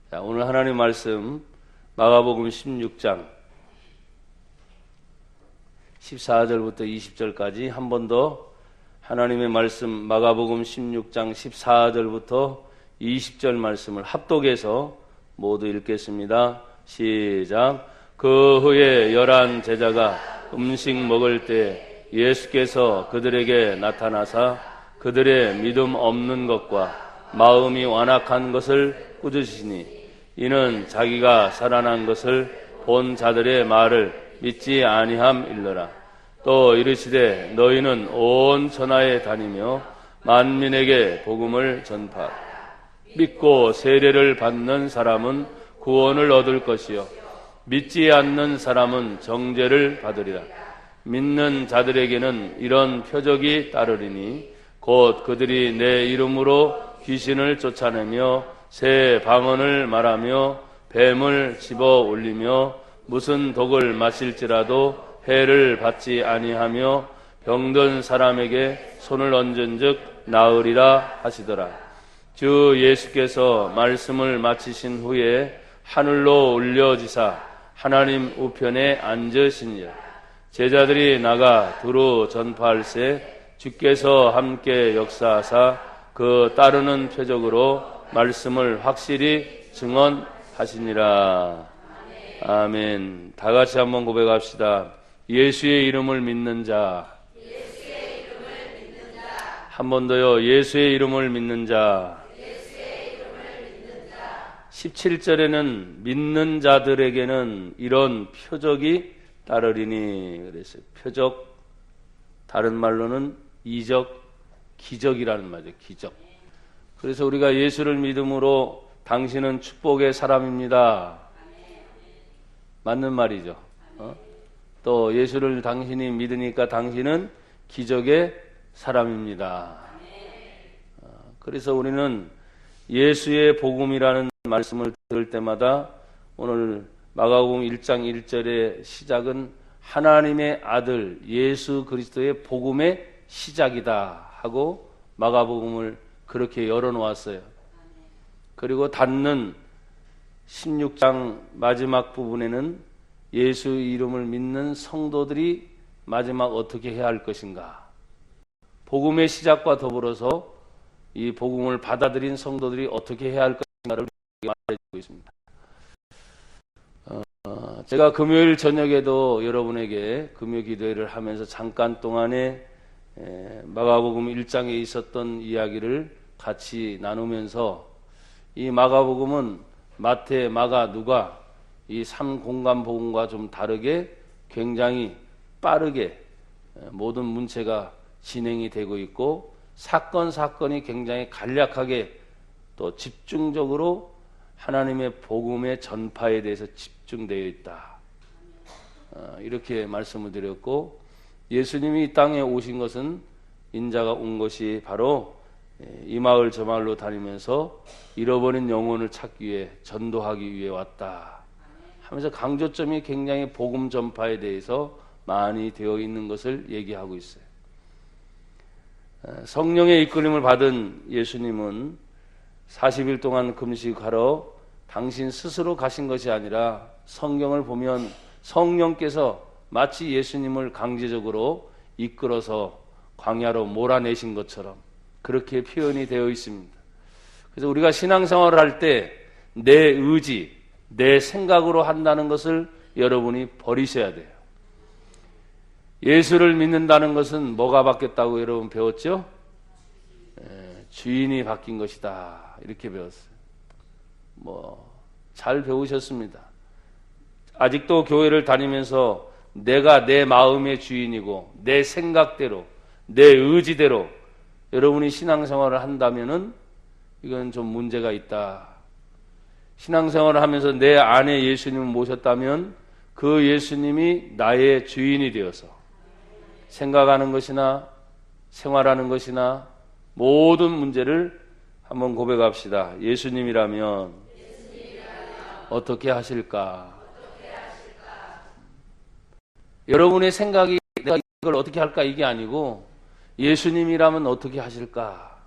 자, 오늘 하나님 말씀 마가복음 16장 14절부터 20절까지 한 번 더 하나님의 말씀 마가복음 16장 14절부터 20절 말씀을 합독해서 모두 읽겠습니다. 시작. 그 후에 11 제자가 음식 먹을 때 예수께서 그들에게 나타나사 그들의 믿음 없는 것과 마음이 완악한 것을 꾸짖으시니 이는 자기가 살아난 것을 본 자들의 말을 믿지 아니함일러라. 또 이르시되 너희는 온 천하에 다니며 만민에게 복음을 전파하라. 믿고 세례를 받는 사람은 구원을 얻을 것이요 믿지 않는 사람은 정죄를 받으리라. 믿는 자들에게는 이런 표적이 따르리니 곧 그들이 내 이름으로 귀신을 쫓아내며 새 방언을 말하며 뱀을 집어 올리며 무슨 독을 마실지라도 해를 받지 아니하며 병든 사람에게 손을 얹은즉 나으리라 하시더라. 주 예수께서 말씀을 마치신 후에 하늘로 올려지사 하나님 우편에 앉으시니라. 제자들이 나가 두루 전파할세 주께서 함께 역사하사 그 따르는 표적으로 말씀을 확실히 증언하시니라. 아멘. 다 같이 한번 고백합시다. 예수의 이름을 믿는 자. 한 번 더요. 예수의 이름을 믿는 자. 17절에는 믿는 자들에게는 이런 표적이 따르리니 그랬어요. 표적, 다른 말로는 이적, 기적이라는 말이죠. 기적. 그래서 우리가 예수를 믿음으로 당신은 축복의 사람입니다. 맞는 말이죠. 또 예수를 당신이 믿으니까 당신은 기적의 사람입니다. 그래서 우리는 예수의 복음이라는 말씀을 들을 때마다 오늘 마가복음 1장 1절의 시작은 하나님의 아들 예수 그리스도의 복음의 시작이다 하고 마가복음을 그렇게 열어놓았어요. 그리고 닫는 16장 마지막 부분에는 예수 이름을 믿는 성도들이 마지막 어떻게 해야 할 것인가, 복음의 시작과 더불어서 이 복음을 받아들인 성도들이 어떻게 해야 할 것인가를 말해주고 있습니다. 제가 금요일 저녁에도 여러분에게 금요 기도회를 하면서 잠깐 동안에 마가복음 1장에 있었던 이야기를 같이 나누면서 이 마가복음은 마태, 마가, 누가 이 3공간 복음과 좀 다르게 굉장히 빠르게 모든 문체가 진행이 되고 있고 사건이 굉장히 간략하게 또 집중적으로 하나님의 복음의 전파에 대해서 집중되어 있다. 이렇게 말씀을 드렸고 예수님이 이 땅에 오신 것은 인자가 온 것이 바로 이 마을 저 마을로 다니면서 잃어버린 영혼을 찾기 위해 전도하기 위해 왔다 하면서 강조점이 굉장히 복음 전파에 대해서 많이 되어 있는 것을 얘기하고 있어요. 성령의 이끌림을 받은 예수님은 40일 동안 금식하러 당신 스스로 가신 것이 아니라 성경을 보면 성령께서 마치 예수님을 강제적으로 이끌어서 광야로 몰아내신 것처럼 그렇게 표현이 되어 있습니다. 그래서 우리가 신앙생활을 할 때 내 의지, 내 생각으로 한다는 것을 여러분이 버리셔야 돼요. 예수를 믿는다는 것은 뭐가 바뀌었다고 여러분 배웠죠? 주인이 바뀐 것이다. 이렇게 배웠어요. 잘 배우셨습니다. 아직도 교회를 다니면서 내가 내 마음의 주인이고 내 생각대로 내 의지대로 여러분이 신앙생활을 한다면은 이건 좀 문제가 있다. 신앙생활을 하면서 내 안에 예수님을 모셨다면 그 예수님이 나의 주인이 되어서 생각하는 것이나 생활하는 것이나 모든 문제를 한번 고백합시다. 예수님이라면 어떻게 하실까? 여러분의 생각이 내가 이걸 어떻게 할까 이게 아니고 예수님이라면 어떻게 하실까?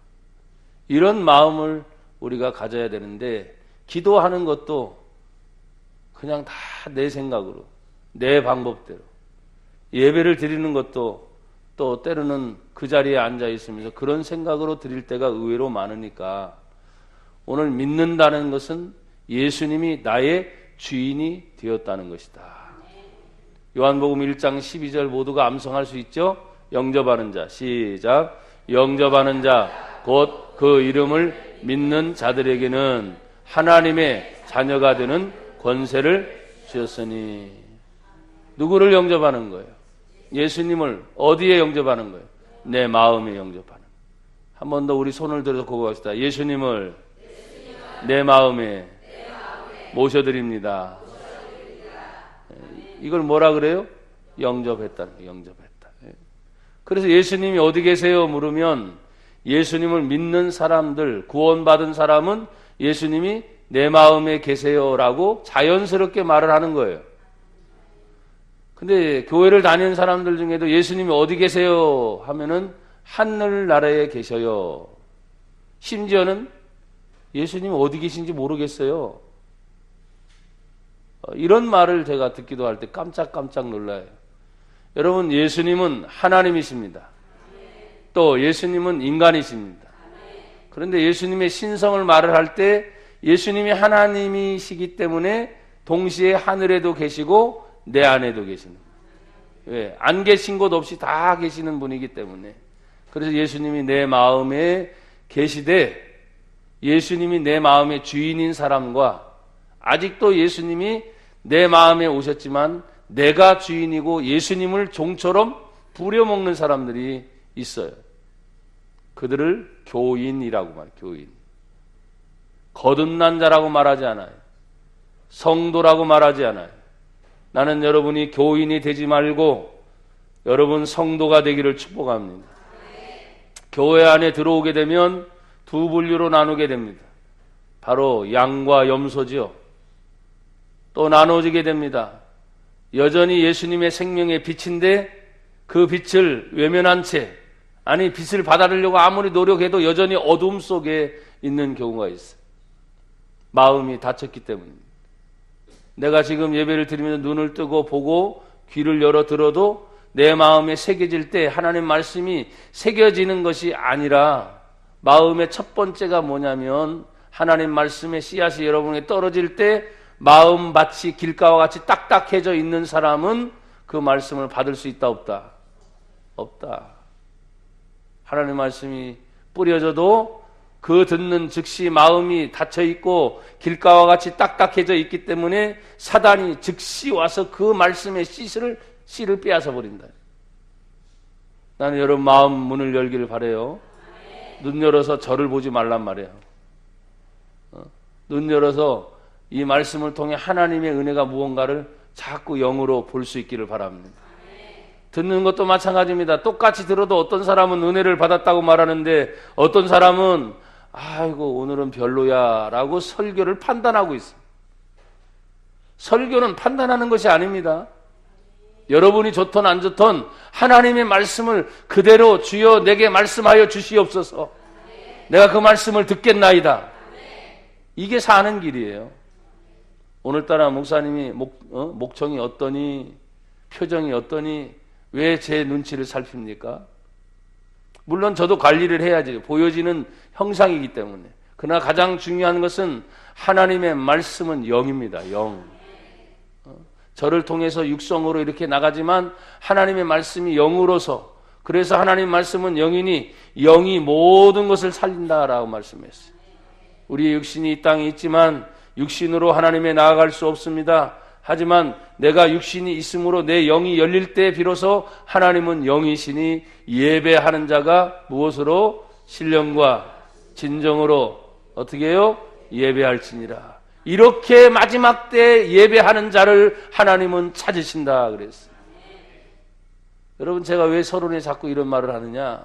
이런 마음을 우리가 가져야 되는데 기도하는 것도 그냥 다 내 생각으로, 내 방법대로. 예배를 드리는 것도 또 때로는 그 자리에 앉아 있으면서 그런 생각으로 드릴 때가 의외로 많으니까 오늘 믿는다는 것은 예수님이 나의 주인이 되었다는 것이다. 요한복음 1장 12절 모두가 암송할 수 있죠? 영접하는 자, 시작. 영접하는 자, 곧 그 이름을 믿는 자들에게는 하나님의 자녀가 되는 권세를 주셨으니. 누구를 영접하는 거예요? 예수님을 어디에 영접하는 거예요? 내 마음에 영접하는. 한 번 더 우리 손을 들어서 고백합시다. 예수님을 내 마음에 모셔드립니다. 이걸 뭐라 그래요? 영접했다는 거예요. 영접했다. 그래서 예수님이 어디 계세요? 물으면 예수님을 믿는 사람들, 구원받은 사람은 예수님이 내 마음에 계세요라고 자연스럽게 말을 하는 거예요. 근데 교회를 다니는 사람들 중에도 예수님이 어디 계세요? 하면은 하늘나라에 계셔요. 심지어는 예수님이 어디 계신지 모르겠어요. 이런 말을 제가 듣기도 할 때 깜짝깜짝 놀라요. 여러분, 예수님은 하나님이십니다. 또 예수님은 인간이십니다. 그런데 예수님의 신성을 말을 할 때 예수님이 하나님이시기 때문에 동시에 하늘에도 계시고 내 안에도 계시는 거예요. 왜? 안 계신 곳 없이 다 계시는 분이기 때문에. 그래서 예수님이 내 마음에 계시되 예수님이 내 마음의 주인인 사람과 아직도 예수님이 내 마음에 오셨지만 내가 주인이고 예수님을 종처럼 부려먹는 사람들이 있어요. 그들을 교인이라고 말해요. 교인. 거듭난 자라고 말하지 않아요. 성도라고 말하지 않아요. 나는 여러분이 교인이 되지 말고 여러분 성도가 되기를 축복합니다. 교회 안에 들어오게 되면 두 분류로 나누게 됩니다. 바로 양과 염소지요. 또 나눠지게 됩니다. 여전히 예수님의 생명의 빛인데 그 빛을 외면한 채, 아니 빛을 받아들이려고 아무리 노력해도 여전히 어둠 속에 있는 경우가 있어요. 마음이 닫혔기 때문입니다. 내가 지금 예배를 드리면서 눈을 뜨고 보고 귀를 열어 들어도 내 마음에 새겨질 때 하나님 말씀이 새겨지는 것이 아니라 마음의 첫 번째가 뭐냐면 하나님 말씀의 씨앗이 여러분에게 떨어질 때 마음밭이 길가와 같이 딱딱해져 있는 사람은 그 말씀을 받을 수 있다 없다? 없다. 하나님 말씀이 뿌려져도 그 듣는 즉시 마음이 닫혀 있고 길가와 같이 딱딱해져 있기 때문에 사단이 즉시 와서 그 말씀의 씨를 빼앗아 버린다. 나는 여러분 마음 문을 열기를 바라요. 눈 열어서 저를 보지 말란 말이에요. 눈 열어서 이 말씀을 통해 하나님의 은혜가 무언가를 자꾸 영으로 볼 수 있기를 바랍니다. 듣는 것도 마찬가지입니다. 똑같이 들어도 어떤 사람은 은혜를 받았다고 말하는데 어떤 사람은 아이고 오늘은 별로야 라고 설교를 판단하고 있습니다. 설교는 판단하는 것이 아닙니다. 여러분이 좋든 안 좋든 하나님의 말씀을 그대로 주여 내게 말씀하여 주시옵소서. 내가 그 말씀을 듣겠나이다. 이게 사는 길이에요. 오늘따라 목사님이 목청이 어떠니 표정이 어떠니 왜 제 눈치를 살핍니까? 물론 저도 관리를 해야지. 보여지는 형상이기 때문에. 그러나 가장 중요한 것은 하나님의 말씀은 영입니다. 영. 저를 통해서 육성으로 이렇게 나가지만 하나님의 말씀이 영으로서, 그래서 하나님 말씀은 영이니 영이 모든 것을 살린다라고 말씀했어요. 우리의 육신이 이 땅에 있지만 육신으로 하나님에 나아갈 수 없습니다. 하지만 내가 육신이 있으므로 내 영이 열릴 때 비로소 하나님은 영이시니 예배하는 자가 무엇으로? 신령과 진정으로 어떻게 해요? 예배할지니라. 이렇게 마지막 때 예배하는 자를 하나님은 찾으신다 그랬어요. 여러분, 제가 왜 서론에 자꾸 이런 말을 하느냐?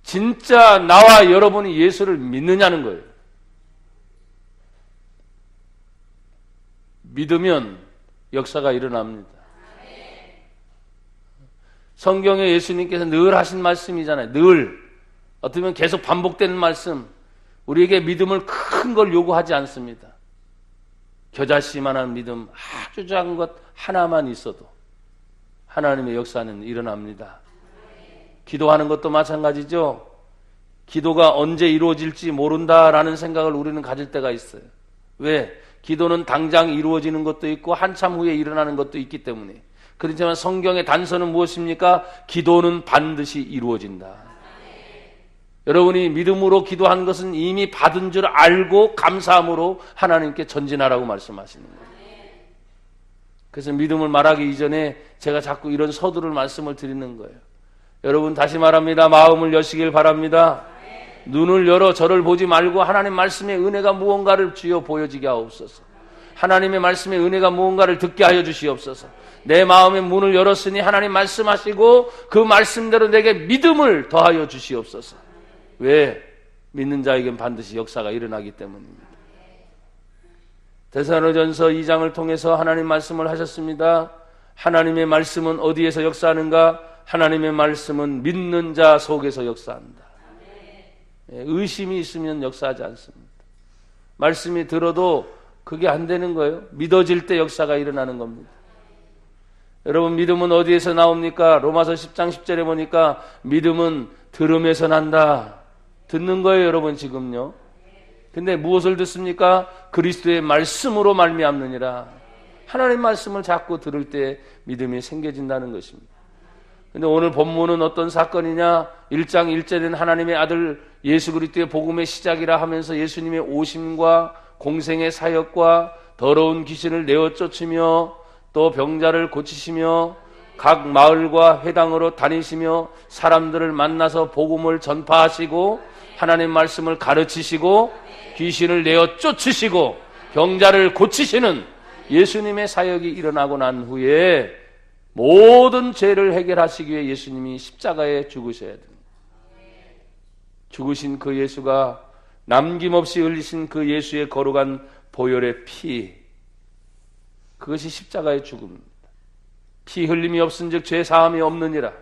진짜 나와 여러분이 예수를 믿느냐는 거예요. 믿으면 역사가 일어납니다. 성경에 예수님께서 늘 하신 말씀이잖아요. 늘 어떻게 보면 계속 반복되는 말씀. 우리에게 믿음을 큰 걸 요구하지 않습니다. 겨자씨만한 믿음, 아주 작은 것 하나만 있어도 하나님의 역사는 일어납니다. 기도하는 것도 마찬가지죠. 기도가 언제 이루어질지 모른다라는 생각을 우리는 가질 때가 있어요. 왜? 기도는 당장 이루어지는 것도 있고 한참 후에 일어나는 것도 있기 때문에. 그렇지만 성경의 단서는 무엇입니까? 기도는 반드시 이루어진다. 여러분이 믿음으로 기도한 것은 이미 받은 줄 알고 감사함으로 하나님께 전진하라고 말씀하시는 거예요. 그래서 믿음을 말하기 이전에 제가 자꾸 이런 서두를 말씀을 드리는 거예요. 여러분 다시 말합니다. 마음을 여시길 바랍니다. 눈을 열어 저를 보지 말고 하나님 말씀의 은혜가 무언가를 주여 보여지게 하옵소서. 하나님의 말씀의 은혜가 무언가를 듣게 하여 주시옵소서. 내 마음의 문을 열었으니 하나님 말씀하시고 그 말씀대로 내게 믿음을 더하여 주시옵소서. 왜? 믿는 자에겐 반드시 역사가 일어나기 때문입니다. 데살로니가전서 2장을 통해서 하나님 말씀을 하셨습니다. 하나님의 말씀은 어디에서 역사하는가? 하나님의 말씀은 믿는 자 속에서 역사한다. 의심이 있으면 역사하지 않습니다. 말씀이 들어도 그게 안 되는 거예요. 믿어질 때 역사가 일어나는 겁니다. 여러분 믿음은 어디에서 나옵니까? 로마서 10장 10절에 보니까 믿음은 들음에서 난다. 듣는 거예요, 여러분 지금요. 근데 무엇을 듣습니까? 그리스도의 말씀으로 말미암느니라. 하나님 말씀을 자꾸 들을 때 믿음이 생겨진다는 것입니다. 근데 오늘 본문은 어떤 사건이냐? 1장 1절에는 하나님의 아들 예수 그리스도의 복음의 시작이라 하면서 예수님의 오심과 공생의 사역과 더러운 귀신을 내어 쫓으며 또 병자를 고치시며 각 마을과 회당으로 다니시며 사람들을 만나서 복음을 전파하시고 하나님 말씀을 가르치시고 귀신을 내어 쫓으시고 병자를 고치시는 예수님의 사역이 일어나고 난 후에 모든 죄를 해결하시기 위해 예수님이 십자가에 죽으셔야 됩니다. 죽으신 그 예수가 남김없이 흘리신 그 예수의 거룩한 보혈의 피, 그것이 십자가의 죽음입니다. 피 흘림이 없은즉 죄 사함이 없느니라.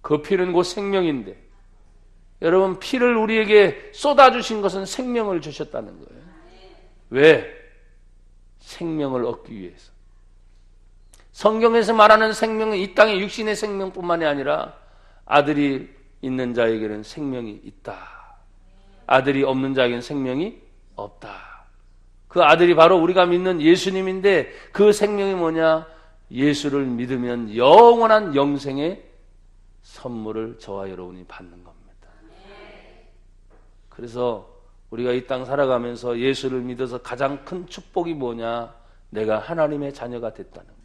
그 피는 곧 생명인데 여러분 피를 우리에게 쏟아주신 것은 생명을 주셨다는 거예요. 왜? 생명을 얻기 위해서. 성경에서 말하는 생명은 이 땅의 육신의 생명뿐만이 아니라 아들이 있는 자에게는 생명이 있다. 아들이 없는 자에게는 생명이 없다. 그 아들이 바로 우리가 믿는 예수님인데 그 생명이 뭐냐? 예수를 믿으면 영원한 영생의 선물을 저와 여러분이 받는 겁니다. 그래서 우리가 이 땅 살아가면서 예수를 믿어서 가장 큰 축복이 뭐냐? 내가 하나님의 자녀가 됐다는 거예요.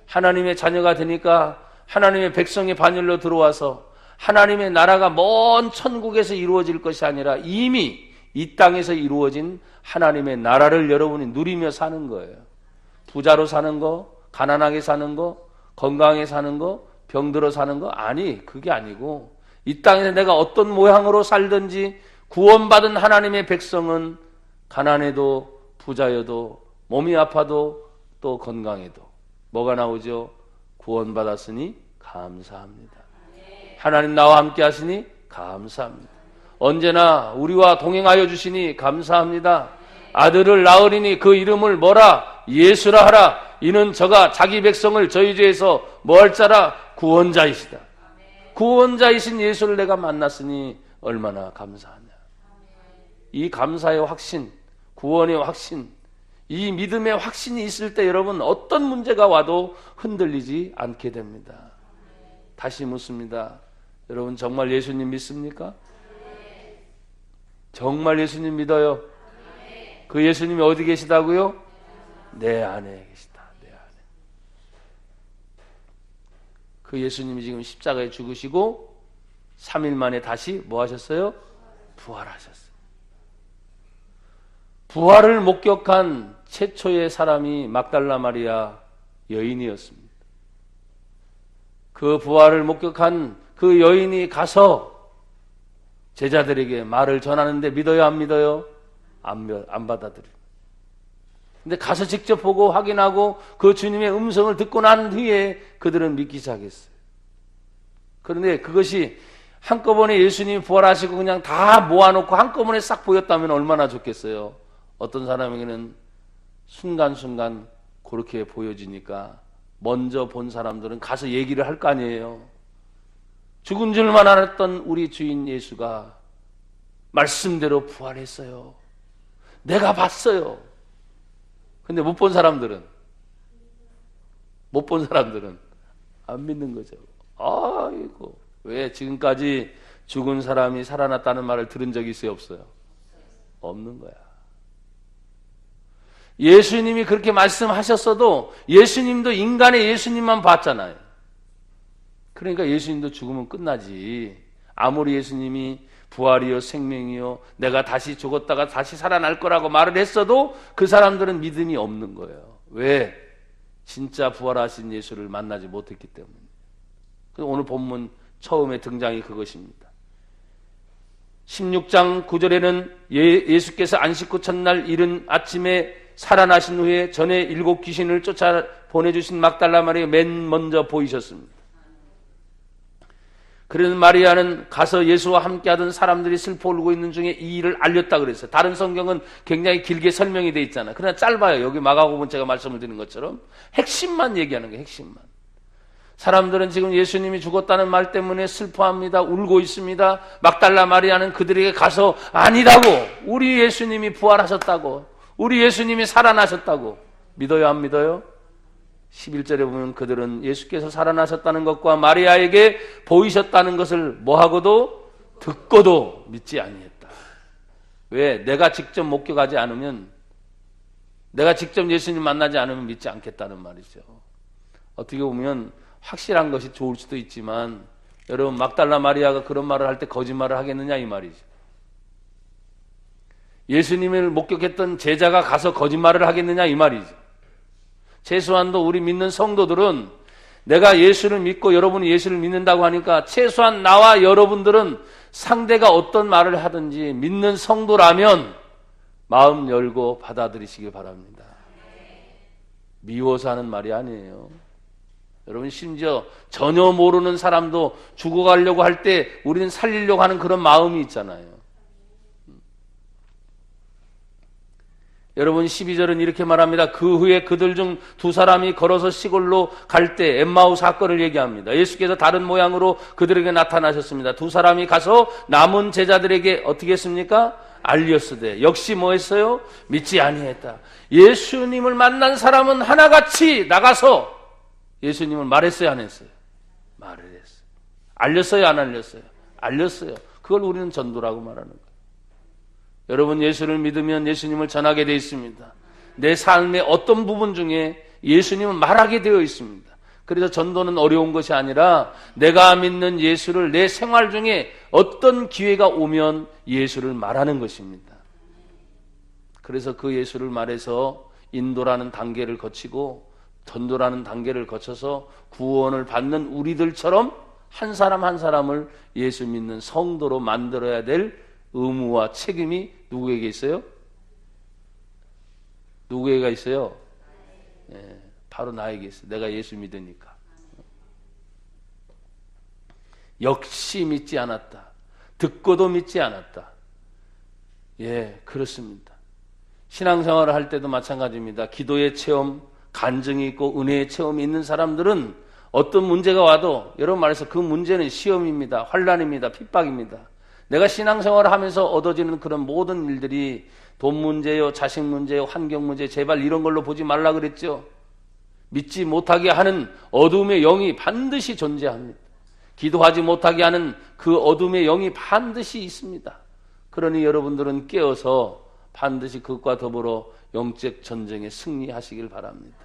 하나님의 자녀가 되니까 하나님의 백성의 반열로 들어와서 하나님의 나라가 먼 천국에서 이루어질 것이 아니라 이미 이 땅에서 이루어진 하나님의 나라를 여러분이 누리며 사는 거예요. 부자로 사는 거, 가난하게 사는 거, 건강하게 사는 거, 병들어 사는 거? 아니, 그게 아니고 이 땅에서 내가 어떤 모양으로 살든지 구원받은 하나님의 백성은 가난해도 부자여도 몸이 아파도 또 건강해도 뭐가 나오죠? 구원받았으니 감사합니다. 하나님 나와 함께 하시니 감사합니다. 언제나 우리와 동행하여 주시니 감사합니다. 아들을 낳으리니 그 이름을 뭐라? 예수라 하라. 이는 저가 자기 백성을 저희 죄에서 뭐 할 자라? 구원자이시다. 구원자이신 예수를 내가 만났으니 얼마나 감사하냐. 이 감사의 확신, 구원의 확신, 이 믿음의 확신이 있을 때 여러분 어떤 문제가 와도 흔들리지 않게 됩니다. 다시 묻습니다. 여러분 정말 예수님 믿습니까? 정말 예수님 믿어요? 그 예수님이 어디 계시다고요? 내 안에 계시다. 내 안에. 그 예수님이 지금 십자가에 죽으시고 3일 만에 다시 뭐 하셨어요? 부활하셨어요. 부활을 목격한 최초의 사람이 막달라 마리아 여인이었습니다. 그 부활을 목격한 그 여인이 가서 제자들에게 말을 전하는데 믿어요, 안 믿어요? 안 받아들여요. 근데 가서 직접 보고 확인하고 그 주님의 음성을 듣고 난 뒤에 그들은 믿기 시작했어요. 그런데 그것이 한꺼번에 예수님이 부활하시고 그냥 다 모아놓고 한꺼번에 싹 보였다면 얼마나 좋겠어요. 어떤 사람에게는 순간순간 그렇게 보여지니까 먼저 본 사람들은 가서 얘기를 할 거 아니에요. 죽은 줄만 알았던 우리 주인 예수가 말씀대로 부활했어요. 내가 봤어요. 근데 못 본 사람들은 안 믿는 거죠. 아이고, 왜 지금까지 죽은 사람이 살아났다는 말을 들은 적이 있어요, 없어요? 없는 거야. 예수님이 그렇게 말씀하셨어도 예수님도 인간의 예수님만 봤잖아요. 그러니까 예수님도 죽으면 끝나지. 아무리 예수님이 부활이요 생명이요 내가 다시 죽었다가 다시 살아날 거라고 말을 했어도 그 사람들은 믿음이 없는 거예요. 왜? 진짜 부활하신 예수를 만나지 못했기 때문에. 오늘 본문 처음에 등장이 그것입니다. 16장 9절에는 예수께서 안식 후 첫날 이른 아침에 살아나신 후에 전에 7 귀신을 쫓아 보내주신 막달라 마리아에 맨 먼저 보이셨습니다. 그래서 마리아는 가서 예수와 함께하던 사람들이 슬퍼 울고 있는 중에 이 일을 알렸다 그랬어요. 다른 성경은 굉장히 길게 설명이 돼 있잖아요. 그러나 짧아요. 여기 마가복음 제가 말씀을 드린 것처럼 핵심만 얘기하는 거예요. 핵심만. 사람들은 지금 예수님이 죽었다는 말 때문에 슬퍼합니다. 울고 있습니다. 막달라 마리아는 그들에게 가서 아니라고, 우리 예수님이 부활하셨다고, 우리 예수님이 살아나셨다고 믿어요, 안 믿어요? 11절에 보면 그들은 예수께서 살아나셨다는 것과 마리아에게 보이셨다는 것을 뭐하고도 듣고도 믿지 아니했다. 왜? 내가 직접 목격하지 않으면, 내가 직접 예수님 만나지 않으면 믿지 않겠다는 말이죠. 어떻게 보면 확실한 것이 좋을 수도 있지만, 여러분 막달라 마리아가 그런 말을 할 때 거짓말을 하겠느냐 이 말이죠. 예수님을 목격했던 제자가 가서 거짓말을 하겠느냐 이 말이죠. 최소한도 우리 믿는 성도들은, 내가 예수를 믿고 여러분이 예수를 믿는다고 하니까 최소한 나와 여러분들은 상대가 어떤 말을 하든지 믿는 성도라면 마음 열고 받아들이시길 바랍니다. 미워서 하는 말이 아니에요. 여러분, 심지어 전혀 모르는 사람도 죽어가려고 할 때 우리는 살리려고 하는 그런 마음이 있잖아요. 여러분, 12절은 이렇게 말합니다. 그 후에 그들 중 2사람이 걸어서 시골로 갈 때 엠마오 사건을 얘기합니다. 예수께서 다른 모양으로 그들에게 나타나셨습니다. 2사람이 가서 남은 제자들에게 어떻게 했습니까? 알렸으되 역시 뭐 했어요? 믿지 아니했다. 예수님을 만난 사람은 하나같이 나가서 예수님을 말했어요, 안 했어요? 말을 했어요. 알렸어요, 안 알렸어요? 알렸어요. 그걸 우리는 전도라고 말하는 거예요. 여러분, 예수를 믿으면 예수님을 전하게 되어 있습니다. 내 삶의 어떤 부분 중에 예수님은 말하게 되어 있습니다. 그래서 전도는 어려운 것이 아니라 내가 믿는 예수를 내 생활 중에 어떤 기회가 오면 예수를 말하는 것입니다. 그래서 그 예수를 말해서 인도라는 단계를 거치고 전도라는 단계를 거쳐서 구원을 받는 우리들처럼 한 사람 한 사람을 예수 믿는 성도로 만들어야 될 의무와 책임이 누구에게 있어요? 누구에게 있어요? 예, 바로 나에게 있어요. 내가 예수 믿으니까. 역시 믿지 않았다. 듣고도 믿지 않았다. 예, 그렇습니다. 신앙생활을 할 때도 마찬가지입니다. 기도의 체험, 간증이 있고 은혜의 체험이 있는 사람들은 어떤 문제가 와도, 여러분 말해서 그 문제는 시험입니다. 환난입니다. 핍박입니다. 내가 신앙생활을 하면서 얻어지는 그런 모든 일들이 돈 문제요, 자식 문제요, 환경 문제, 제발 이런 걸로 보지 말라 그랬죠. 믿지 못하게 하는 어둠의 영이 반드시 존재합니다. 기도하지 못하게 하는 그 어둠의 영이 반드시 있습니다. 그러니 여러분들은 깨어서 반드시 그것과 더불어 영적 전쟁에 승리하시길 바랍니다.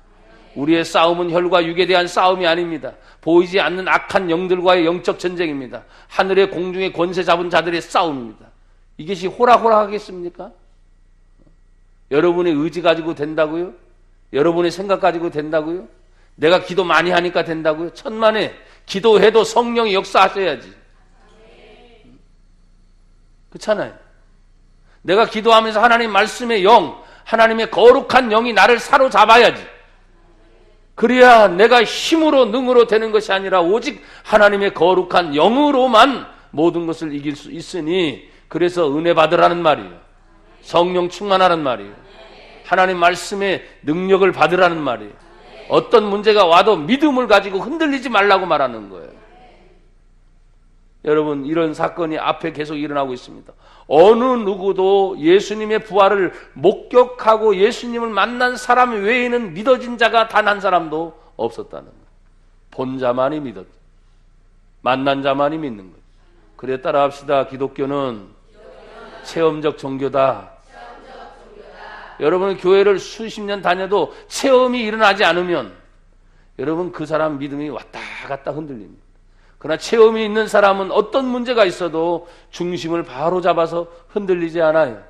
우리의 싸움은 혈과 육에 대한 싸움이 아닙니다. 보이지 않는 악한 영들과의 영적 전쟁입니다. 하늘의 공중의 권세 잡은 자들의 싸움입니다. 이것이 호락호락하겠습니까? 여러분의 의지 가지고 된다고요? 여러분의 생각 가지고 된다고요? 내가 기도 많이 하니까 된다고요? 천만에 기도해도 성령이 역사하셔야지. 그렇잖아요. 내가 기도하면서 하나님 말씀의 영, 하나님의 거룩한 영이 나를 사로잡아야지. 그래야 내가 힘으로 능으로 되는 것이 아니라 오직 하나님의 거룩한 영으로만 모든 것을 이길 수 있으니, 그래서 은혜 받으라는 말이에요. 성령 충만하라는 말이에요. 하나님 말씀의 능력을 받으라는 말이에요. 어떤 문제가 와도 믿음을 가지고 흔들리지 말라고 말하는 거예요. 여러분, 이런 사건이 앞에 계속 일어나고 있습니다. 어느 누구도 예수님의 부활을 목격하고 예수님을 만난 사람 외에는 믿어진 자가 단 한 사람도 없었다는 거예요. 본 자만이 믿었죠. 만난 자만이 믿는 거예요. 그래 따라합시다. 기독교는 체험적 종교다. 여러분, 교회를 수십 년 다녀도 체험이 일어나지 않으면 여러분, 그 사람 믿음이 왔다 갔다 흔들립니다. 그러나 체험이 있는 사람은 어떤 문제가 있어도 중심을 바로 잡아서 흔들리지 않아요.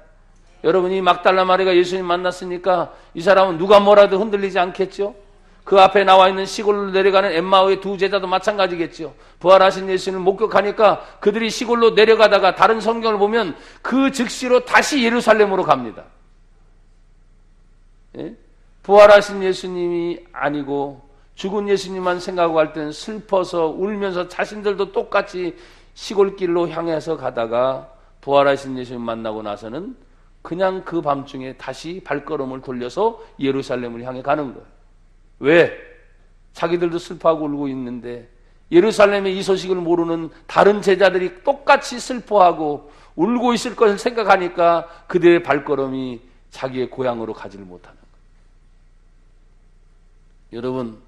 여러분이 막달라 마리가 예수님 만났으니까 이 사람은 누가 뭐라도 흔들리지 않겠죠? 그 앞에 나와 있는 시골로 내려가는 엠마오의 두 제자도 마찬가지겠죠. 부활하신 예수님을 목격하니까 그들이 시골로 내려가다가 다른 성경을 보면 그 즉시로 다시 예루살렘으로 갑니다. 예? 부활하신 예수님이 아니고 죽은 예수님만 생각하고 할 때는 슬퍼서 울면서 자신들도 똑같이 시골길로 향해서 가다가 부활하신 예수님 만나고 나서는 그냥 그 밤중에 다시 발걸음을 돌려서 예루살렘을 향해 가는 거예요. 왜? 자기들도 슬퍼하고 울고 있는데 예루살렘의 이 소식을 모르는 다른 제자들이 똑같이 슬퍼하고 울고 있을 것을 생각하니까 그들의 발걸음이 자기의 고향으로 가지를 못하는 거예요. 여러분,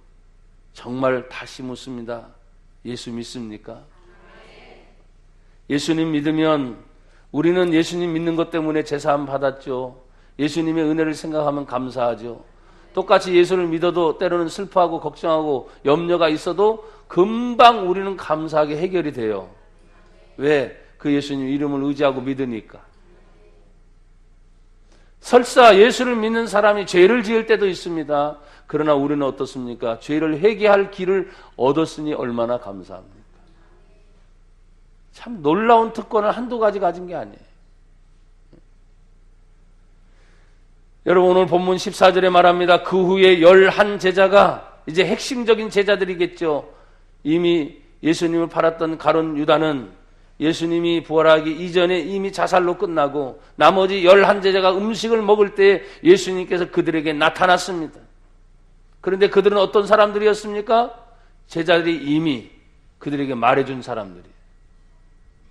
정말 다시 묻습니다. 예수 믿습니까? 예수님 믿으면 우리는 예수님 믿는 것 때문에 제사함 받았죠. 예수님의 은혜를 생각하면 감사하죠. 똑같이 예수를 믿어도 때로는 슬퍼하고 걱정하고 염려가 있어도 금방 우리는 감사하게 해결이 돼요. 왜? 그 예수님 이름을 의지하고 믿으니까. 설사 예수를 믿는 사람이 죄를 지을 때도 있습니다. 그러나 우리는 어떻습니까? 죄를 회개할 길을 얻었으니 얼마나 감사합니까? 참 놀라운 특권을 한두 가지 가진 게 아니에요. 여러분, 오늘 본문 14절에 말합니다. 그 후에 11 제자가, 이제 핵심적인 제자들이겠죠. 이미 예수님을 팔았던 가룟 유다는 예수님이 부활하기 이전에 이미 자살로 끝나고 나머지 11 제자가 음식을 먹을 때 예수님께서 그들에게 나타났습니다. 그런데 그들은 어떤 사람들이었습니까? 제자들이 이미 그들에게 말해준 사람들이에요.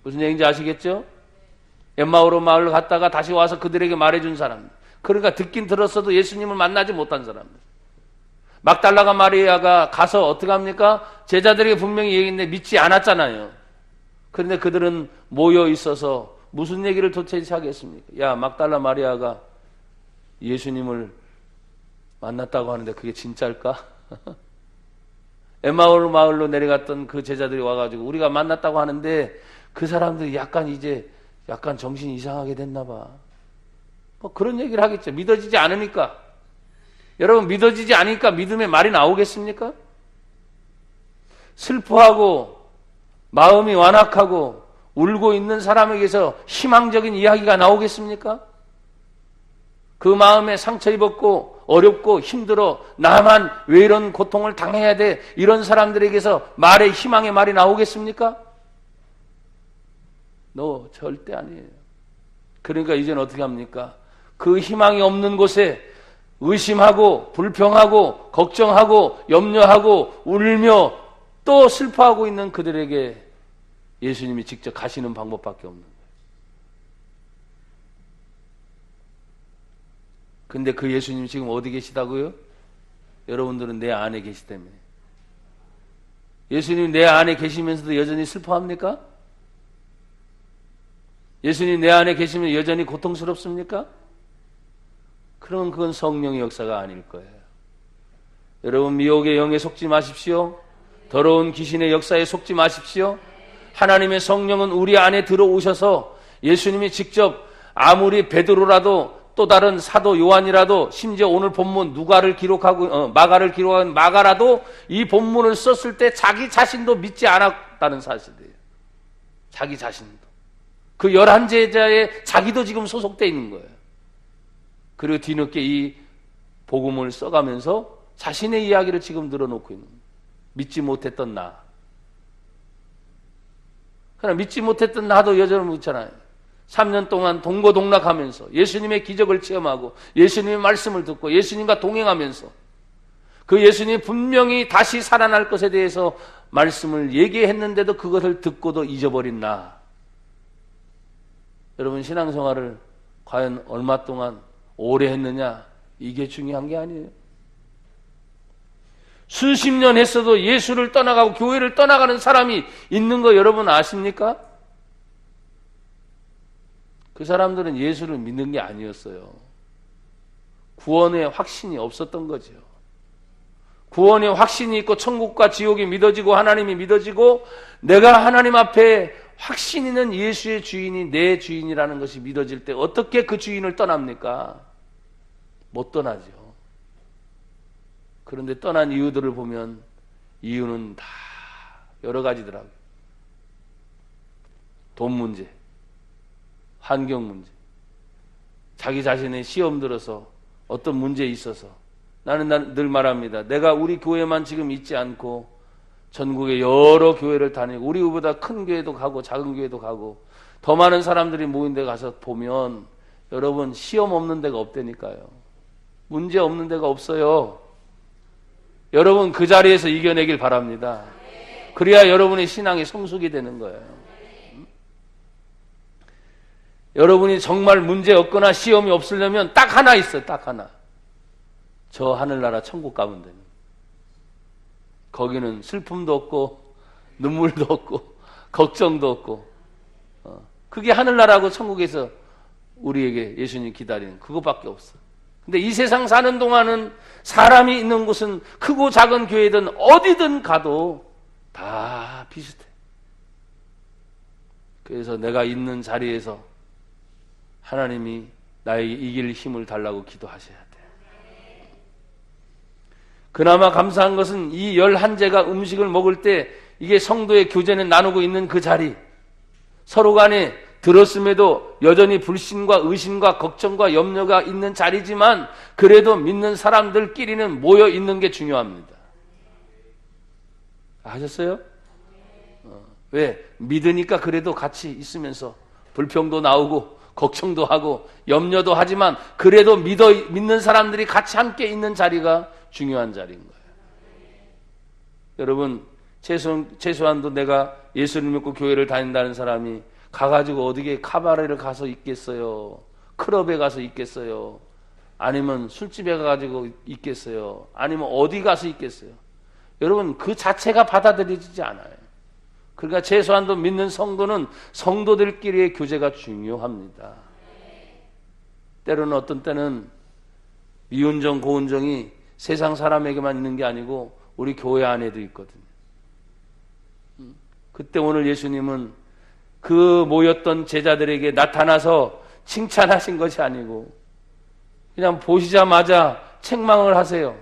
무슨 얘기인지 아시겠죠? 엠마오로 마을로 갔다가 다시 와서 그들에게 말해준 사람들. 그러니까 듣긴 들었어도 예수님을 만나지 못한 사람들. 막달라가 마리아가 가서 어떻게 합니까? 제자들에게 분명히 얘기했는데 믿지 않았잖아요. 그런데 그들은 모여 있어서 무슨 얘기를 도대체 하겠습니까? 야, 막달라 마리아가 예수님을 만났다고 하는데 그게 진짜일까? 엠마오 마을로 내려갔던 그 제자들이 와가지고 우리가 만났다고 하는데 그 사람들이 약간 정신이 이상하게 됐나 봐. 뭐 그런 얘기를 하겠죠. 믿어지지 않으니까. 여러분, 믿어지지 않으니까 믿음의 말이 나오겠습니까? 슬퍼하고 마음이 완악하고 울고 있는 사람에게서 희망적인 이야기가 나오겠습니까? 그 마음에 상처 입었고 어렵고 힘들어 나만 왜 이런 고통을 당해야 돼? 이런 사람들에게서 말의 희망의 말이 나오겠습니까? 절대 아니에요. 그러니까 이제는 어떻게 합니까? 그 희망이 없는 곳에 의심하고 불평하고 걱정하고 염려하고 울며 또 슬퍼하고 있는 그들에게 예수님이 직접 가시는 방법밖에 없는 거예요. 근데 그 예수님이 지금 어디 계시다고요? 여러분들은 내 안에 계시다며. 예수님 내 안에 계시면서도 여전히 슬퍼합니까? 예수님 내 안에 계시면 여전히 고통스럽습니까? 그러면 그건 성령의 역사가 아닐 거예요. 여러분, 미혹의 영에 속지 마십시오. 더러운 귀신의 역사에 속지 마십시오. 하나님의 성령은 우리 안에 들어오셔서 예수님이 직접 아무리 베드로라도 또 다른 사도 요한이라도 심지어 오늘 본문 누가를 기록하고 마가를 기록한 마가라도 이 본문을 썼을 때 자기 자신도 믿지 않았다는 사실이에요. 자기 자신도. 그 11 제자에 자기도 지금 소속되어 있는 거예요. 그리고 뒤늦게 이 복음을 써가면서 자신의 이야기를 지금 늘어놓고 있는 거예요. 믿지 못했던 나. 그러나 믿지 못했던 나도 여전히 묻잖아요. 3년 동안 동고동락하면서 예수님의 기적을 체험하고 예수님의 말씀을 듣고 예수님과 동행하면서 그 예수님이 분명히 다시 살아날 것에 대해서 말씀을 얘기했는데도 그것을 듣고도 잊어버린 나. 여러분, 신앙생활을 과연 얼마 동안 오래 했느냐, 이게 중요한 게 아니에요. 수십 년 했어도 예수를 떠나가고 교회를 떠나가는 사람이 있는 거 여러분 아십니까? 그 사람들은 예수를 믿는 게 아니었어요. 구원의 확신이 없었던 거죠. 구원의 확신이 있고 천국과 지옥이 믿어지고 하나님이 믿어지고 내가 하나님 앞에 확신 있는 예수의 주인이 내 주인이라는 것이 믿어질 때 어떻게 그 주인을 떠납니까? 못 떠나죠. 그런데 떠난 이유들을 보면 이유는 다 여러 가지더라고요. 돈 문제, 환경 문제, 자기 자신의 시험 들어서 어떤 문제에 있어서 나는 늘 말합니다. 내가 우리 교회만 지금 있지 않고 전국의 여러 교회를 다니고 우리보다 큰 교회도 가고 작은 교회도 가고 더 많은 사람들이 모인 데 가서 보면 여러분 시험 없는 데가 없다니까요. 문제 없는 데가 없어요. 여러분 그 자리에서 이겨내길 바랍니다. 그래야 여러분의 신앙이 성숙이 되는 거예요. 여러분이 정말 문제 없거나 시험이 없으려면 딱 하나 있어요. 딱 하나. 저 하늘나라 천국 가면 됩니다. 거기는 슬픔도 없고 눈물도 없고 걱정도 없고 그게 하늘나라고 천국에서 우리에게 예수님 기다리는 그것밖에 없어. 근데 이 세상 사는 동안은 사람이 있는 곳은 크고 작은 교회든 어디든 가도 다 비슷해. 그래서 내가 있는 자리에서 하나님이 나에게 이길 힘을 달라고 기도하셔야 돼. 그나마 감사한 것은 이 11제가 음식을 먹을 때 이게 성도의 교제는 나누고 있는 그 자리, 서로 간에 들었음에도 여전히 불신과 의심과 걱정과 염려가 있는 자리지만 그래도 믿는 사람들끼리는 모여 있는 게 중요합니다. 아셨어요? 왜? 믿으니까 그래도 같이 있으면서 불평도 나오고 걱정도 하고 염려도 하지만 그래도 믿는 사람들이 같이 함께 있는 자리가 중요한 자리인 거예요. 여러분 최소한도 내가 예수를 믿고 교회를 다닌다는 사람이 가가지고 어디에 카바레를 가서 있겠어요? 클럽에 가서 있겠어요? 아니면 술집에 가가지고 있겠어요? 아니면 어디 가서 있겠어요? 여러분 그 자체가 받아들여지지 않아요. 그러니까 최소한도 믿는 성도는 성도들끼리의 교제가 중요합니다. 때로는 어떤 때는 미운정 고운정이 세상 사람에게만 있는 게 아니고 우리 교회 안에도 있거든요. 그때 오늘 예수님은 그 모였던 제자들에게 나타나서 칭찬하신 것이 아니고 그냥 보시자마자 책망을 하세요.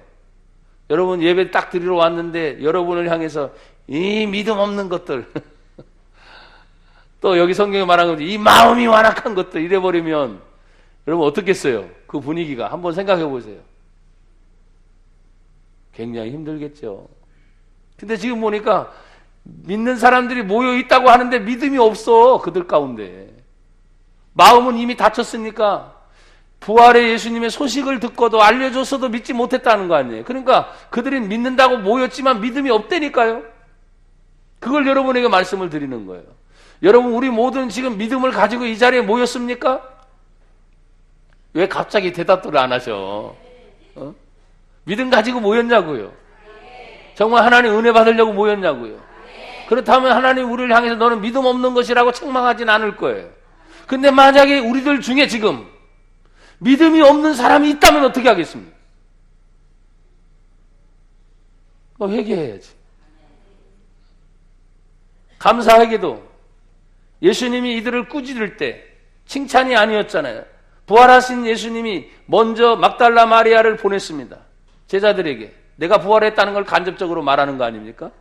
여러분 예배 딱 드리러 왔는데 여러분을 향해서 이 믿음 없는 것들 또 여기 성경에 말한 것이 이 마음이 완악한 것들 이래버리면 여러분 어떻겠어요? 그 분위기가 한번 생각해 보세요. 굉장히 힘들겠죠. 근데 지금 보니까 믿는 사람들이 모여 있다고 하는데 믿음이 없어. 그들 가운데 마음은 이미 다쳤으니까 부활의 예수님의 소식을 듣고도 알려줬어도 믿지 못했다는 거 아니에요. 그러니까 그들이 믿는다고 모였지만 믿음이 없다니까요. 그걸 여러분에게 말씀을 드리는 거예요. 여러분 우리 모두는 지금 믿음을 가지고 이 자리에 모였습니까? 왜 갑자기 대답들을 안 하셔? 믿음 가지고 모였냐고요? 정말 하나님 은혜 받으려고 모였냐고요? 그렇다면 하나님 우리를 향해서 너는 믿음 없는 것이라고 책망하진 않을 거예요. 근데 만약에 우리들 중에 지금 믿음이 없는 사람이 있다면 어떻게 하겠습니까? 회개해야지. 감사하게도 예수님이 이들을 꾸짖을 때 칭찬이 아니었잖아요. 부활하신 예수님이 먼저 막달라 마리아를 보냈습니다. 제자들에게 내가 부활했다는 걸 간접적으로 말하는 거 아닙니까?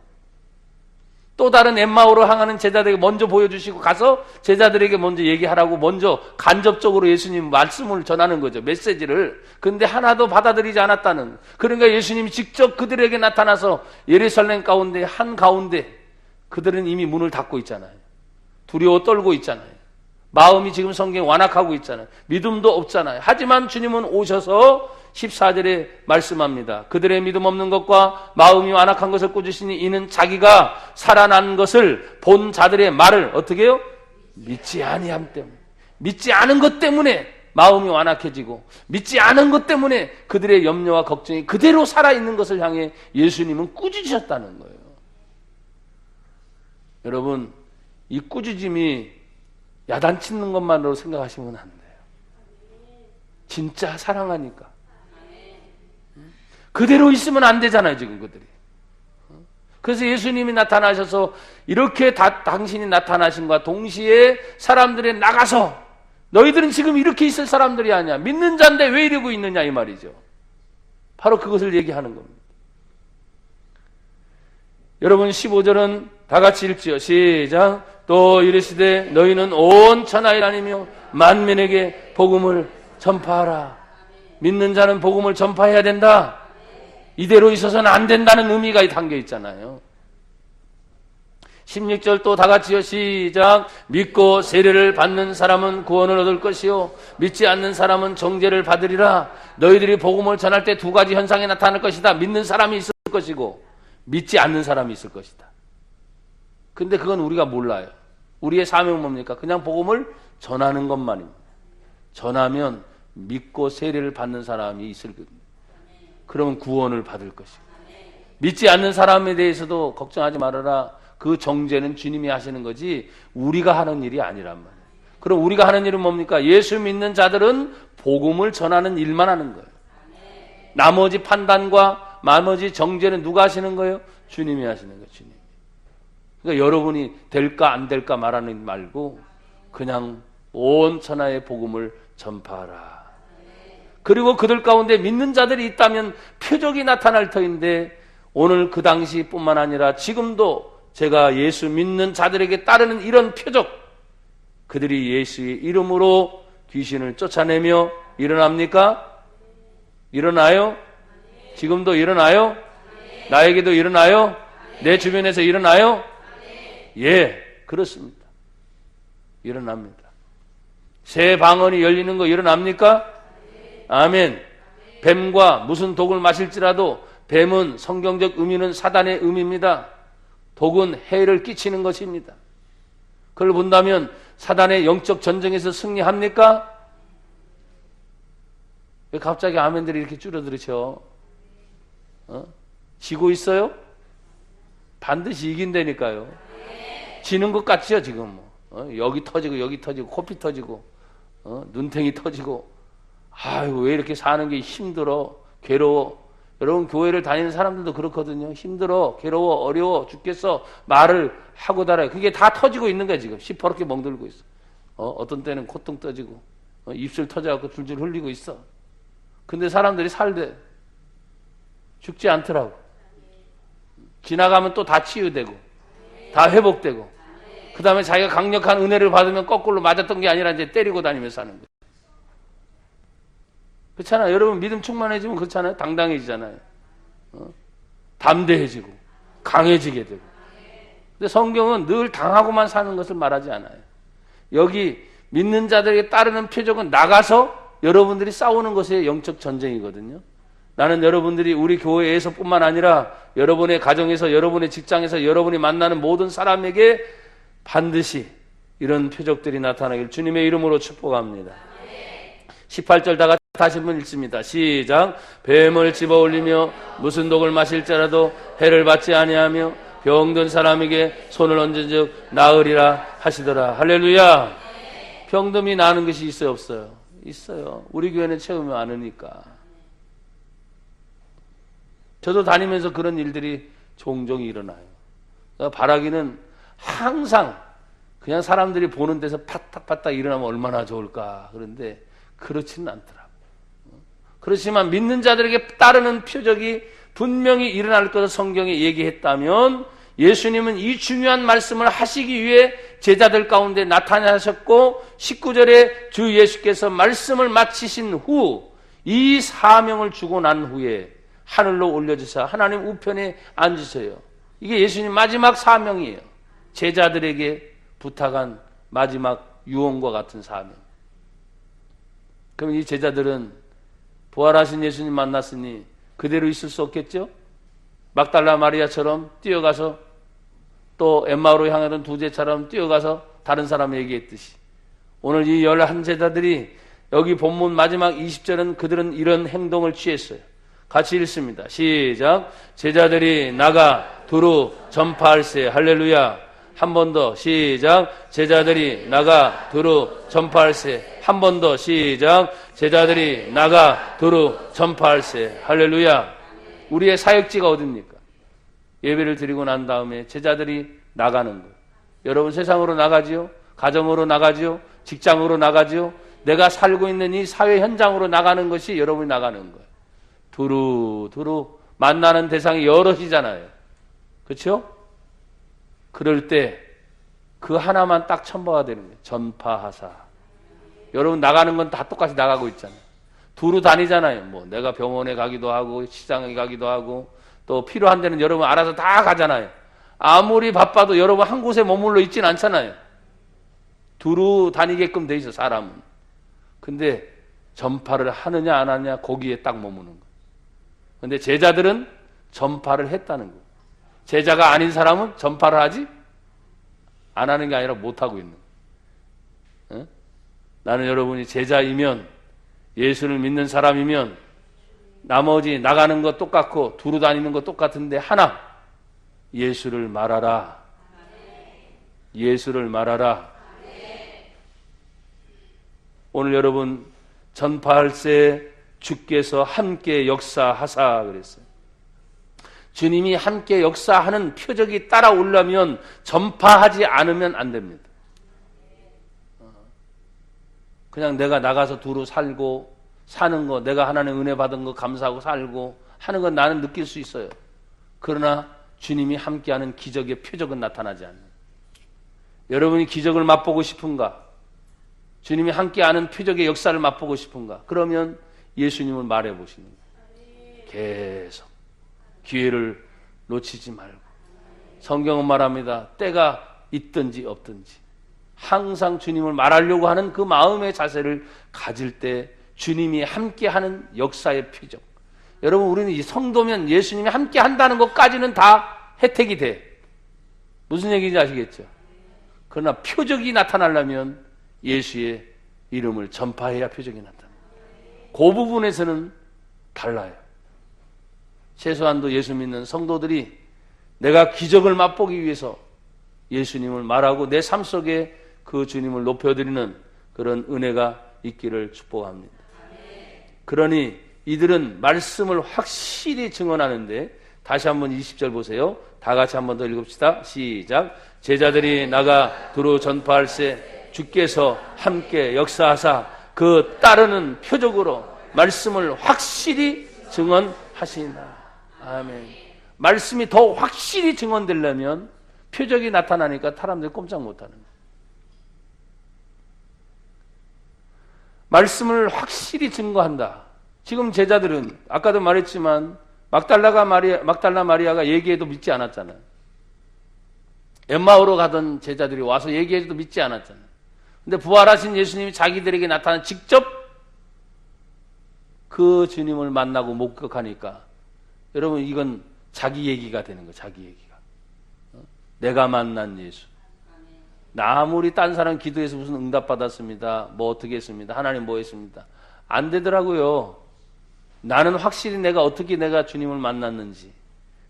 또 다른 엠마오로 향하는 제자들에게 먼저 보여주시고 가서 제자들에게 먼저 얘기하라고 먼저 간접적으로 예수님 말씀을 전하는 거죠. 메시지를. 근데 하나도 받아들이지 않았다는. 그러니까 예수님이 직접 그들에게 나타나서 예루살렘 가운데 한가운데 그들은 이미 문을 닫고 있잖아요. 두려워 떨고 있잖아요. 마음이 지금 성경에 완악하고 있잖아요. 믿음도 없잖아요. 하지만 주님은 오셔서 14절에 말씀합니다. 그들의 믿음 없는 것과 마음이 완악한 것을 꾸짖으시니 이는 자기가 살아난 것을 본 자들의 말을 어떻게 해요? 믿지 아니함 때문에. 믿지 않은 것 때문에 마음이 완악해지고 믿지 않은 것 때문에 그들의 염려와 걱정이 그대로 살아있는 것을 향해 예수님은 꾸짖으셨다는 거예요. 여러분, 이 꾸짖음이 야단치는 것만으로 생각하시면 안 돼요. 진짜 사랑하니까. 그대로 있으면 안 되잖아요, 지금 그들이. 그래서 예수님이 나타나셔서 이렇게 당신이 나타나신과 동시에 사람들이 나가서 너희들은 지금 이렇게 있을 사람들이 아니야. 믿는 자인데 왜 이러고 있느냐 이 말이죠. 바로 그것을 얘기하는 겁니다. 여러분 15절은 다 같이 읽지요. 시작. 또 이르시되 너희는 온 천하에 다니며 만민에게 복음을 전파하라. 믿는 자는 복음을 전파해야 된다. 이대로 있어서는 안 된다는 의미가 담겨 있잖아요. 16절 또 다 같이요. 시작. 믿고 세례를 받는 사람은 구원을 얻을 것이요 믿지 않는 사람은 정죄를 받으리라. 너희들이 복음을 전할 때 두 가지 현상이 나타날 것이다. 믿는 사람이 있을 것이고 믿지 않는 사람이 있을 것이다. 근데 그건 우리가 몰라요. 우리의 사명은 뭡니까? 그냥 복음을 전하는 것만입니다. 전하면 믿고 세례를 받는 사람이 있을 겁니다. 그러면 구원을 받을 것이고 믿지 않는 사람에 대해서도 걱정하지 말아라. 그 정죄는 주님이 하시는 거지 우리가 하는 일이 아니란 말이에요. 그럼 우리가 하는 일은 뭡니까? 예수 믿는 자들은 복음을 전하는 일만 하는 거예요. 나머지 판단과 나머지 정죄는 누가 하시는 거예요? 주님이 하시는 거예요. 주님. 그러니까 여러분이 될까 안 될까 말하는 말고 그냥 온 천하의 복음을 전파하라. 그리고 그들 가운데 믿는 자들이 있다면 표적이 나타날 터인데 오늘 그 당시뿐만 아니라 지금도 제가 예수 믿는 자들에게 따르는 이런 표적, 그들이 예수의 이름으로 귀신을 쫓아내며 일어납니까? 일어나요? 지금도 일어나요? 나에게도 일어나요? 내 주변에서 일어나요? 예, 그렇습니다. 일어납니다. 새 방언이 열리는 거 일어납니까? 아멘. 뱀과 무슨 독을 마실지라도 뱀은 성경적 의미는 사단의 의미입니다. 독은 해를 끼치는 것입니다. 그걸 본다면 사단의 영적 전쟁에서 승리합니까? 왜 갑자기 아멘들이 이렇게 줄어들으셔? 지고 있어요? 반드시 이긴다니까요. 지는 것 같죠 지금. 여기 터지고 여기 터지고 코피 터지고 눈탱이 터지고 아이고 왜 이렇게 사는 게 힘들어 괴로워. 여러분 교회를 다니는 사람들도 그렇거든요. 힘들어 괴로워 어려워 죽겠어 말을 하고 달아요. 그게 다 터지고 있는 거야 지금. 시퍼렇게 멍들고 있어. 어떤 때는 콧등 떠지고 입술 터져갖고 줄줄 흘리고 있어. 근데 사람들이 살대. 죽지 않더라고. 지나가면 또 다 치유되고 다 회복되고 그 다음에 자기가 강력한 은혜를 받으면 거꾸로 맞았던 게 아니라 이제 때리고 다니면서 사는 거예요. 그렇잖아요. 여러분 믿음 충만해지면 그렇잖아요. 당당해지잖아요. 담대해지고 강해지게 되고. 근데 성경은 늘 당하고만 사는 것을 말하지 않아요. 여기 믿는 자들에게 따르는 표적은 나가서 여러분들이 싸우는 것의 영적 전쟁이거든요. 나는 여러분들이 우리 교회에서뿐만 아니라 여러분의 가정에서 여러분의 직장에서 여러분이 만나는 모든 사람에게 반드시 이런 표적들이 나타나길 주님의 이름으로 축복합니다. 18절 다 같이 다시 한번 읽습니다. 시작. 뱀을 집어올리며 무슨 독을 마실지라도 해를 받지 아니하며 병든 사람에게 손을 얹은즉 나으리라 하시더라. 할렐루야. 병듦이 나는 것이 있어요 없어요? 있어요. 우리 교회는 체험이 많으니까. 저도 다니면서 그런 일들이 종종 일어나요. 그러니까 바라기는 항상 그냥 사람들이 보는 데서 파닥파닥 일어나면 얼마나 좋을까. 그런데 그렇지는 않더라고요. 그렇지만 믿는 자들에게 따르는 표적이 분명히 일어날 것을 성경에 얘기했다면 예수님은 이 중요한 말씀을 하시기 위해 제자들 가운데 나타나셨고 19절에 주 예수께서 말씀을 마치신 후 이 사명을 주고 난 후에 하늘로 올려주사 하나님 우편에 앉으세요. 이게 예수님 마지막 사명이에요. 제자들에게 부탁한 마지막 유언과 같은 사명. 그럼 이 제자들은 부활하신 예수님 만났으니 그대로 있을 수 없겠죠? 막달라 마리아처럼 뛰어가서 또 엠마오로 향하던 두 제자처럼 뛰어가서 다른 사람에게 얘기했듯이 오늘 이 11제자들이 여기 본문 마지막 20절은 그들은 이런 행동을 취했어요. 같이 읽습니다. 시작. 제자들이 나가 두루 전파할세. 할렐루야. 한 번 더. 시작. 제자들이 나가 두루 전파할세. 한 번 더. 시작. 제자들이 나가 두루 전파할세. 할렐루야. 우리의 사역지가 어딥니까? 예배를 드리고 난 다음에 제자들이 나가는 거예요. 여러분 세상으로 나가지요? 가정으로 나가지요? 직장으로 나가지요? 내가 살고 있는 이 사회 현장으로 나가는 것이 여러분이 나가는 거예요. 두루 만나는 대상이 여럿이잖아요. 그렇죠? 그럴 때 그 하나만 딱 첨부가 되는 거예요. 전파하사. 여러분 나가는 건 다 똑같이 나가고 있잖아요. 두루 다니잖아요. 뭐 내가 병원에 가기도 하고 시장에 가기도 하고 또 필요한 데는 여러분 알아서 다 가잖아요. 아무리 바빠도 여러분 한 곳에 머물러 있진 않잖아요. 두루 다니게끔 돼 있어 사람은. 근데 전파를 하느냐 안 하느냐 거기에 딱 머무는 거예요. 근데 제자들은 전파를 했다는 거예요. 제자가 아닌 사람은 전파를 하지 안 하는 게 아니라 못하고 있는 거예요. 나는 여러분이 제자이면 예수를 믿는 사람이면 나머지 나가는 거 똑같고 두루 다니는 거 똑같은데 하나 예수를 말하라. 예수를 말하라. 오늘 여러분 전파할세 주께서 함께 역사하사 그랬어요. 주님이 함께 역사하는 표적이 따라오려면 전파하지 않으면 안 됩니다. 그냥 내가 나가서 두루 살고 사는 거, 내가 하나님 은혜 받은 거 감사하고 살고 하는 건 나는 느낄 수 있어요. 그러나 주님이 함께하는 기적의 표적은 나타나지 않는. 여러분이 기적을 맛보고 싶은가? 주님이 함께하는 표적의 역사를 맛보고 싶은가? 그러면 예수님을 말해보시는 거예요. 계속 기회를 놓치지 말고. 성경은 말합니다. 때가 있든지 없든지 항상 주님을 말하려고 하는 그 마음의 자세를 가질 때 주님이 함께하는 역사의 표적. 여러분 우리는 이 성도면 예수님이 함께한다는 것까지는 다 혜택이 돼. 무슨 얘기인지 아시겠죠? 그러나 표적이 나타나려면 예수의 이름을 전파해야 표적이 나타납니다. 그 부분에서는 달라요. 최소한도 예수 믿는 성도들이 내가 기적을 맛보기 위해서 예수님을 말하고 내 삶 속에 그 주님을 높여드리는 그런 은혜가 있기를 축복합니다. 그러니 이들은 말씀을 확실히 증언하는데 다시 한번 20절 보세요. 다 같이 한번 더 읽읍시다. 시작. 제자들이 나가 두루 전파할세 주께서 함께 역사하사 그 따르는 표적으로 말씀을 확실히 증언하시나. 아멘. 말씀이 더 확실히 증언되려면 표적이 나타나니까 사람들이 꼼짝 못하는 거예요. 말씀을 확실히 증거한다. 지금 제자들은 아까도 말했지만 막달라 마리아가 얘기해도 믿지 않았잖아요. 엠마오로 가던 제자들이 와서 얘기해도 믿지 않았잖아요. 근데 부활하신 예수님이 자기들에게 나타나 직접 그 주님을 만나고 목격하니까 여러분 이건 자기 얘기가 되는 거예요. 자기 얘기가. 내가 만난 예수. 나 아무리 딴 사람 기도해서 무슨 응답 받았습니다. 뭐 어떻게 했습니다. 하나님 뭐 했습니다. 안 되더라고요. 나는 확실히 내가 주님을 만났는지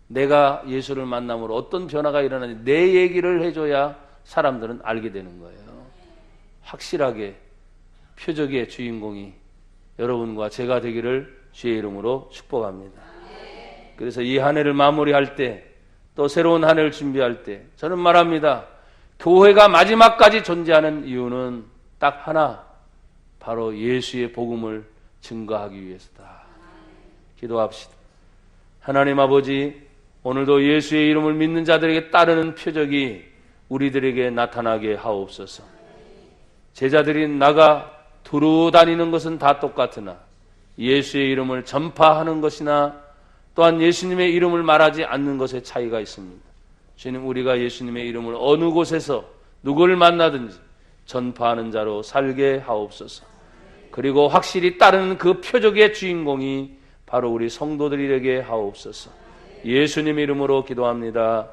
내가 예수를 만남으로 어떤 변화가 일어나는지 내 얘기를 해줘야 사람들은 알게 되는 거예요. 확실하게 표적의 주인공이 여러분과 제가 되기를 주의 이름으로 축복합니다. 그래서 이 한 해를 마무리할 때 또 새로운 한 해를 준비할 때 저는 말합니다. 교회가 마지막까지 존재하는 이유는 딱 하나, 바로 예수의 복음을 증거하기 위해서다. 기도합시다. 하나님 아버지, 오늘도 예수의 이름을 믿는 자들에게 따르는 표적이 우리들에게 나타나게 하옵소서. 제자들이 나가 두루 다니는 것은 다 똑같으나 예수의 이름을 전파하는 것이나 또한 예수님의 이름을 말하지 않는 것에 차이가 있습니다. 주님, 우리가 예수님의 이름을 어느 곳에서 누구를 만나든지 전파하는 자로 살게 하옵소서. 그리고 확실히 따르는 그 표적의 주인공이 바로 우리 성도들이 되게 하옵소서. 예수님 이름으로 기도합니다.